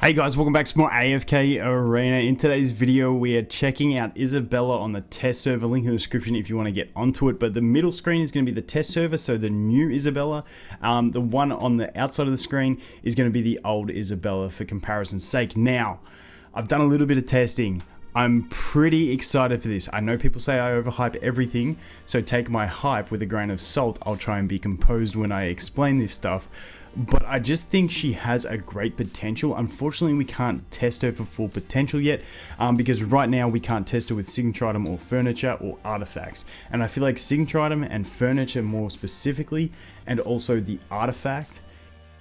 Hey guys, welcome back to more AFK Arena. In today's video, we are checking out Isabella on the test server. Link in the description if you want to get onto it. But the middle screen is going to be the test server, so the new Isabella. The one on the outside of the screen is going to be the old Isabella for comparison's sake. Now, I've done a little bit of testing. I'm pretty excited for this. I know people say I overhype everything, so take my hype with a grain of salt. I'll try and be composed when I explain this stuff. But I just think she has a great potential. Unfortunately, we can't test her for full potential yet because right now we can't test her with signature item or furniture or artifacts. And I feel like signature item and furniture more specifically, and also the artifact,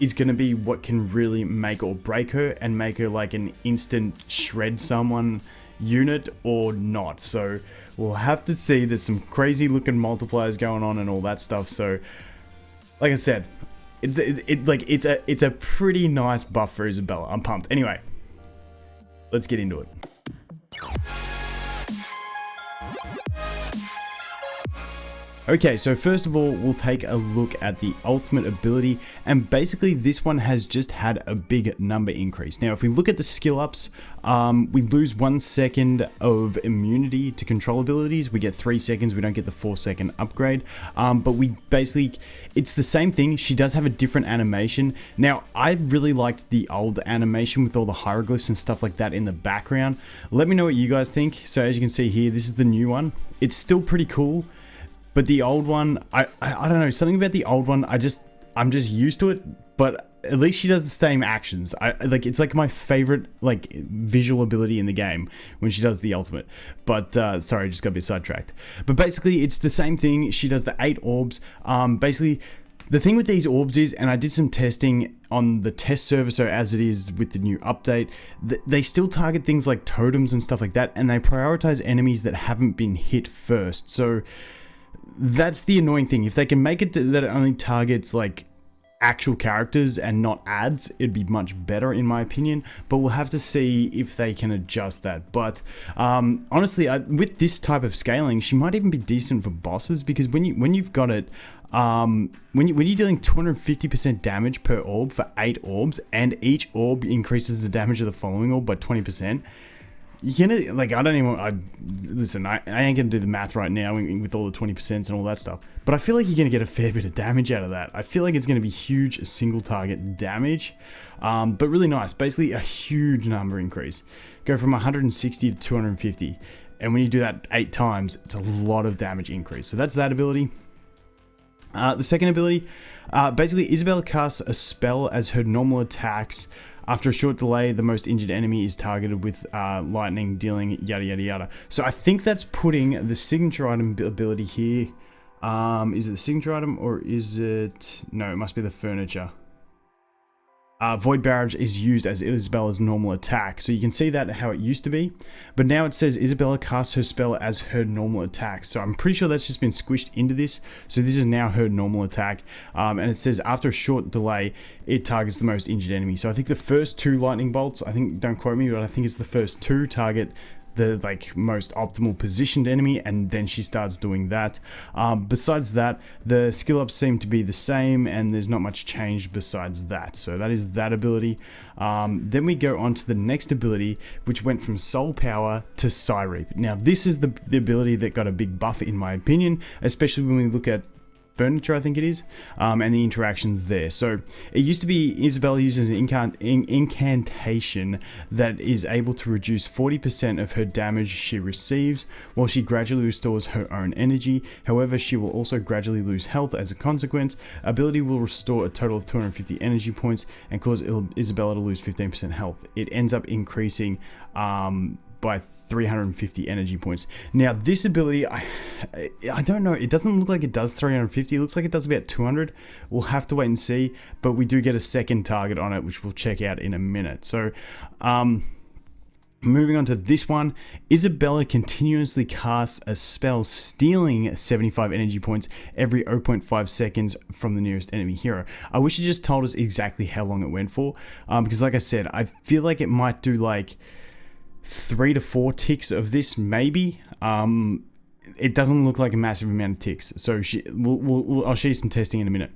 is going to be what can really make or break her and make her like an instant shred someone unit or not. So we'll have to see. There's some crazy looking multipliers going on and all that stuff. So like I said, it's a pretty nice buff for Isabella. I'm pumped. Anyway, let's get into it. Okay, so first of all, we'll take a look at the ultimate ability, and basically this one has just had a big number increase. Now, if we look at the skill ups, we lose 1 second of immunity to control abilities. We get 3 seconds, we don't get the 4-second upgrade, but we basically, it's the same thing. She does have a different animation. Now, I really liked the old animation with all the hieroglyphs and stuff like that in the background. Let me know what you guys think. So as you can see here, this is the new one. It's still pretty cool. But the old one, I don't know, something about the old one, I'm just used to it, but at least she does the same actions. It's like my favorite like visual ability in the game when she does the ultimate. But sorry, I just got a bit sidetracked. But basically it's the same thing. She does the 8 orbs. Basically the thing with these orbs is, and I did some testing on the test server, so as it is with the new update, they still target things like totems and stuff like that, and they prioritize enemies that haven't been hit first. So that's the annoying thing. If they can make it that it only targets like actual characters and not ads, it'd be much better in my opinion, but we'll have to see if they can adjust that. But honestly, with this type of scaling, she might even be decent for bosses, because when you've got it, when you're dealing 250% damage per orb for 8 orbs, and each orb increases the damage of the following orb by 20%, you're gonna, like, listen, I ain't gonna do the math right now with all the 20% and all that stuff, but I feel like you're gonna get a fair bit of damage out of that. I feel like it's gonna be huge single target damage, but really nice. Basically a huge number increase. Go from 160 to 250, and when you do that 8 times, it's a lot of damage increase. So that's that ability. The second ability, basically Isabella casts a spell as her normal attacks. After a short delay, the most injured enemy is targeted with lightning, dealing yada yada yada. So I think that's putting the signature item ability here. Is it the signature item, or is it... No, it must be the furniture. Void Barrage is used as Isabella's normal attack. So you can see that how it used to be. But now it says Isabella casts her spell as her normal attack. So I'm pretty sure that's just been squished into this. So this is now her normal attack. And it says after a short delay, it targets the most injured enemy. So I think the first 2 lightning bolts, I think, don't quote me, but I think it's the first 2 target the like most optimal positioned enemy, and then she starts doing that. Besides that, the skill ups seem to be the same, and there's not much changed besides that. So that is that ability. Then we go on to the next ability, which went from Soul Power to Psyreap. Now this is the ability that got a big buff in my opinion, especially when we look at furniture, I think it is, and the interactions there. So it used to be Isabella uses an incantation that is able to reduce 40% of her damage she receives, while she gradually restores her own energy. However, she will also gradually lose health as a consequence. Ability will restore a total of 250 energy points and cause Isabella to lose 15% health. It ends up increasing by 350 energy points. Now this ability, I don't know, it doesn't look like it does 350, it looks like it does about 200. We'll have to wait and see, but we do get a second target on it, which we'll check out in a minute. So moving on to this one, Isabella continuously casts a spell stealing 75 energy points every 0.5 seconds from the nearest enemy hero. I wish it just told us exactly how long it went for, because like I said, I feel like it might do like 3 to 4 ticks of this maybe. it doesn't look like a massive amount of ticks. So I'll show you some testing in a minute.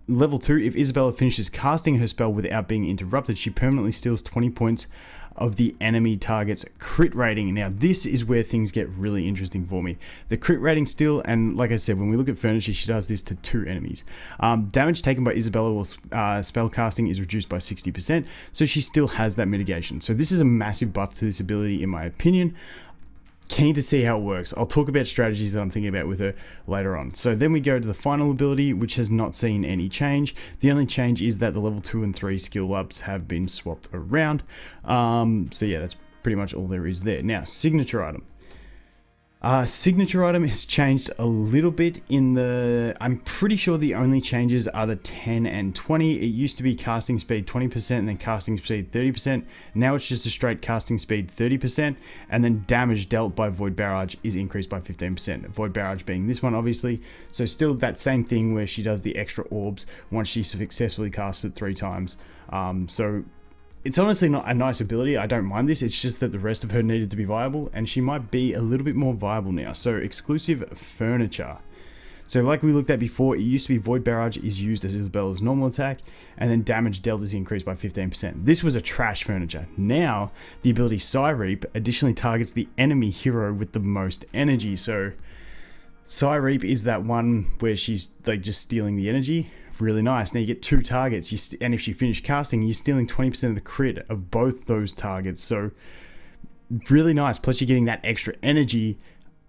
Level 2, if Isabella finishes casting her spell without being interrupted, she permanently steals 20 points of the enemy target's crit rating. Now, this is where things get really interesting for me. The crit rating still, and like I said, when we look at furniture, she does this to 2 enemies. Damage taken by Isabella while spell casting is reduced by 60%, so she still has that mitigation. So this is a massive buff to this ability, in my opinion. Keen to see how it works. I'll talk about strategies that I'm thinking about with her later on. So then we go to the final ability, which has not seen any change. The only change is that the level 2 and 3 skill ups have been swapped around. So yeah, that's pretty much all there is there. Now, signature item. Signature item has changed a little bit in the... I'm pretty sure the only changes are the 10 and 20. It used to be casting speed 20% and then casting speed 30%. Now it's just a straight casting speed 30%. And then damage dealt by Void Barrage is increased by 15%. Void Barrage being this one, obviously. So still that same thing where she does the extra orbs once she successfully casts it 3 times. So... it's honestly not a nice ability. I don't mind this. It's just that the rest of her needed to be viable, and she might be a little bit more viable now. So exclusive furniture. So like we looked at before, it used to be Void Barrage is used as Isabella's normal attack, and then damage dealt is increased by 15%. This was a trash furniture. Now, the ability Psy Reap additionally targets the enemy hero with the most energy. So Psy Reap is that one where she's like just stealing the energy. Really nice. Now you get 2 targets, and if she finished casting, you're stealing 20% of the crit of both those targets. So really nice. Plus you're getting that extra energy.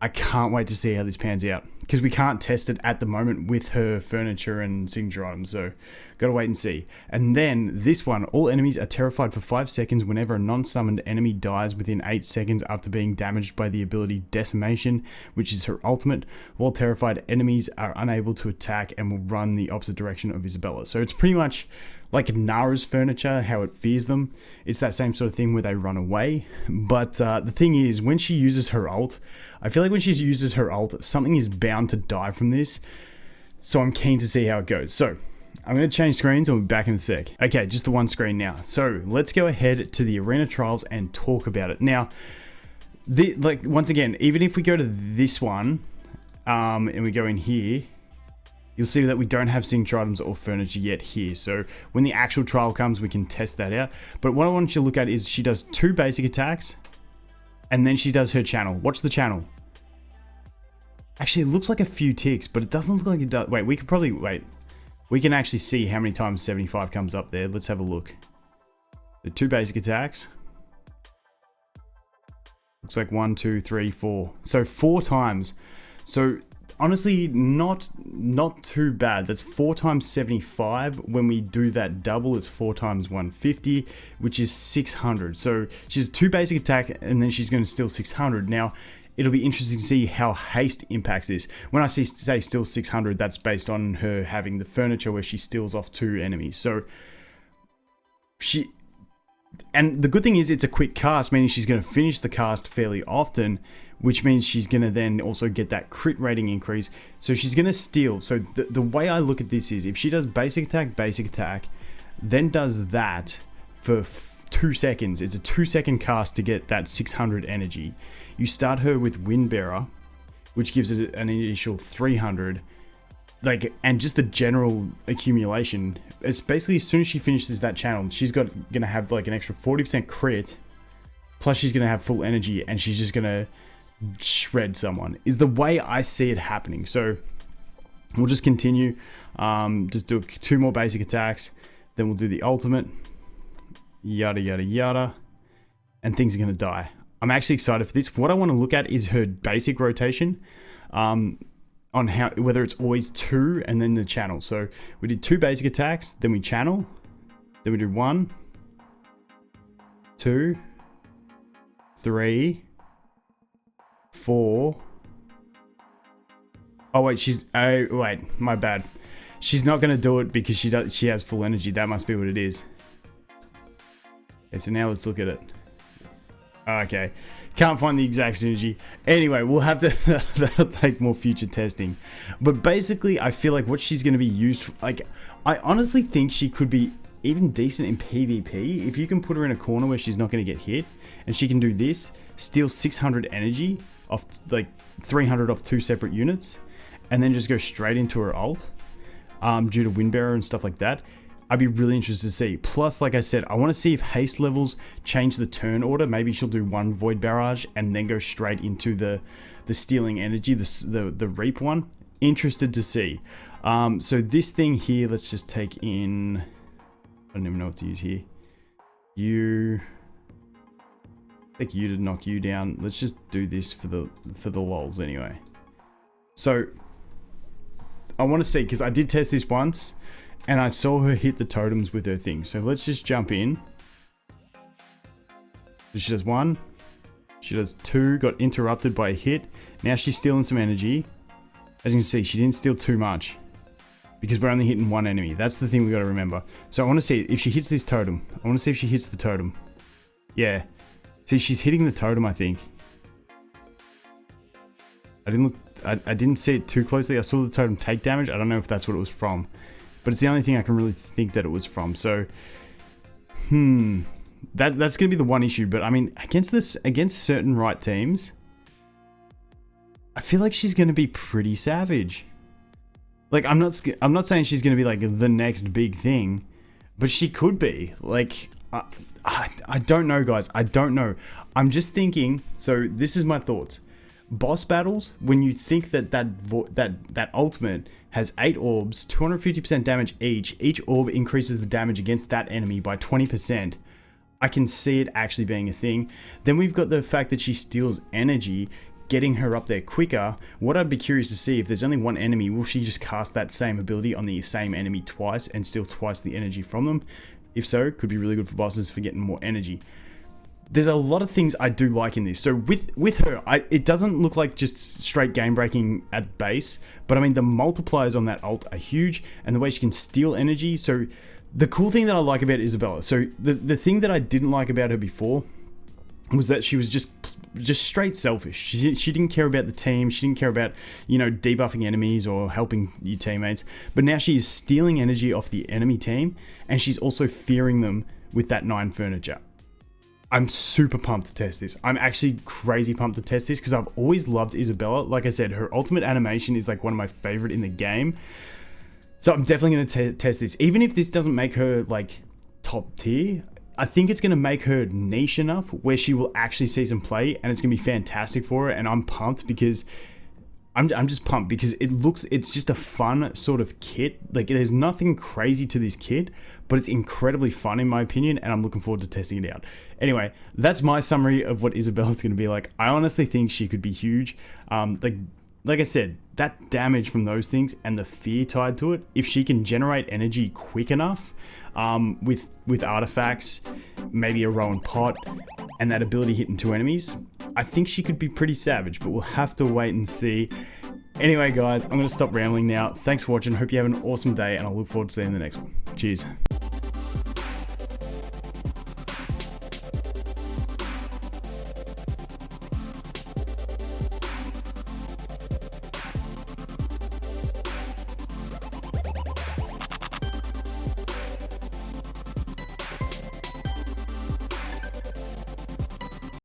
I can't wait to see how this pans out, because we can't test it at the moment with her furniture and signature items, so gotta wait and see. And then this one, all enemies are terrified for 5 seconds whenever a non-summoned enemy dies within 8 seconds after being damaged by the ability Decimation, which is her ultimate, while terrified enemies are unable to attack and will run the opposite direction of Isabella. So it's pretty much like Nara's furniture, how it fears them. It's that same sort of thing where they run away. But the thing is, when she uses her ult, I feel like when she uses her ult, something is bound to die from this. So I'm keen to see how it goes. So I'm going to change screens and we'll be back in a sec. Okay, just the one screen now. So let's go ahead to the arena trials and talk about it. Now, once again, even if we go to this one and we go in here, you'll see that we don't have signature items or furniture yet here. So when the actual trial comes, we can test that out. But what I want you to look at is she does 2 basic attacks, and then she does her channel. Watch the channel. Actually, it looks like a few ticks, but it doesn't look like it does. Wait, we can probably, wait. We can actually see how many times 75 comes up there. Let's have a look. The 2 basic attacks. Looks like 1, 2, 3, 4. So 4 times. So honestly, not too bad. That's 4 times 75. When we do that double, it's 4 times 150, which is 600. So she has 2 basic attack, and then she's going to steal 600. Now, it'll be interesting to see how haste impacts this. When I say steal 600, that's based on her having the furniture where she steals off 2 enemies. So and the good thing is it's a quick cast, meaning she's going to finish the cast fairly often, which means she's going to then also get that crit rating increase. So she's going to steal. So the way I look at this is, if she does basic attack, then does that for 2 seconds. It's a 2-second cast to get that 600 energy. You start her with Windbearer, which gives it an initial 300. And just the general accumulation. It's basically as soon as she finishes that channel, she's gonna have like an extra 40% crit. Plus she's gonna have full energy, and she's just gonna shred someone, is the way I see it happening. So we'll just continue, just do 2 more basic attacks, then we'll do the ultimate, yada yada yada, and things are going to die. I'm actually excited for this. What I want to look at is her basic rotation, on whether it's always 2 and then the channel. So we did 2 basic attacks, then we channel, then we do 1, 2, 3, 4. Oh wait, wait, my bad. She's not going to do it because she has full energy. That must be what it is. Okay, so now let's look at it. Okay, can't find the exact synergy. Anyway, we'll have to, that'll take more future testing. But basically, I feel like what she's going to be used for, I honestly think she could be even decent in PvP. If you can put her in a corner where she's not going to get hit, and she can do this, steal 600 energy off, like 300 off 2 separate units, and then just go straight into her ult, due to Windbearer and stuff like that. I'd be really interested to see. Plus, like I said, I want to see if haste levels change the turn order. Maybe she'll do 1 Void Barrage and then go straight into the stealing energy, the Reap one. Interested to see. So this thing here, let's just take in, I don't even know what to use here. You, take you to knock you down. Let's just do this for the lols anyway. So I want to see, because I did test this once and I saw her hit the totems with her thing. So let's just jump in. She does 1. She does 2. Got interrupted by a hit. Now she's stealing some energy. As you can see, she didn't steal too much, because we're only hitting 1 enemy. That's the thing we got to remember. So I want to see if she hits this totem. I want to see if she hits the totem. Yeah. See, she's hitting the totem, I think. I didn't see it too closely. I saw the totem take damage. I don't know if that's what it was from, but it's the only thing I can really think that it was from. So, that's going to be the one issue. But I mean, against certain right teams, I feel like she's going to be pretty savage. Like, I'm not saying she's going to be like the next big thing, but she could be. Like, I don't know, guys. I don't know. I'm just thinking. So this is my thoughts. Boss battles, when you think that ultimate has 8 orbs, 250% damage each orb increases the damage against that enemy by 20%. I can see it actually being a thing. Then we've got the fact that she steals energy, getting her up there quicker. What I'd be curious to see, if there's only 1 enemy, will she just cast that same ability on the same enemy twice and steal twice the energy from them? If so, could be really good for bosses for getting more energy. There's a lot of things I do like in this. So with her, it doesn't look like just straight game breaking at base, but I mean the multipliers on that ult are huge, and the way she can steal energy. So the cool thing that I like about Isabella, so the thing that I didn't like about her before was that she was just straight selfish. She didn't care about the team. She didn't care about, debuffing enemies or helping your teammates. But now she is stealing energy off the enemy team, and she's also fearing them with that 9 furniture. I'm super pumped to test this. I'm actually crazy pumped to test this, because I've always loved Isabella. Like I said, her ultimate animation is like one of my favorite in the game. So I'm definitely going to test this. Even if this doesn't make her like top tier, I think it's going to make her niche enough where she will actually see some play, and it's going to be fantastic for her. And I'm pumped because I'm just pumped because it's just a fun sort of kit. Like, there's nothing crazy to this kit, but it's incredibly fun in my opinion, and I'm looking forward to testing it out. Anyway, that's my summary of what Isabella's going to be like. I honestly think she could be huge. Like I said, that damage from those things and the fear tied to it, if she can generate energy quick enough, with artifacts, maybe a Rowan pot, and that ability hitting 2 enemies, I think she could be pretty savage, but we'll have to wait and see. Anyway, guys, I'm going to stop rambling now. Thanks for watching. Hope you have an awesome day, and I'll look forward to seeing the next one. Cheers.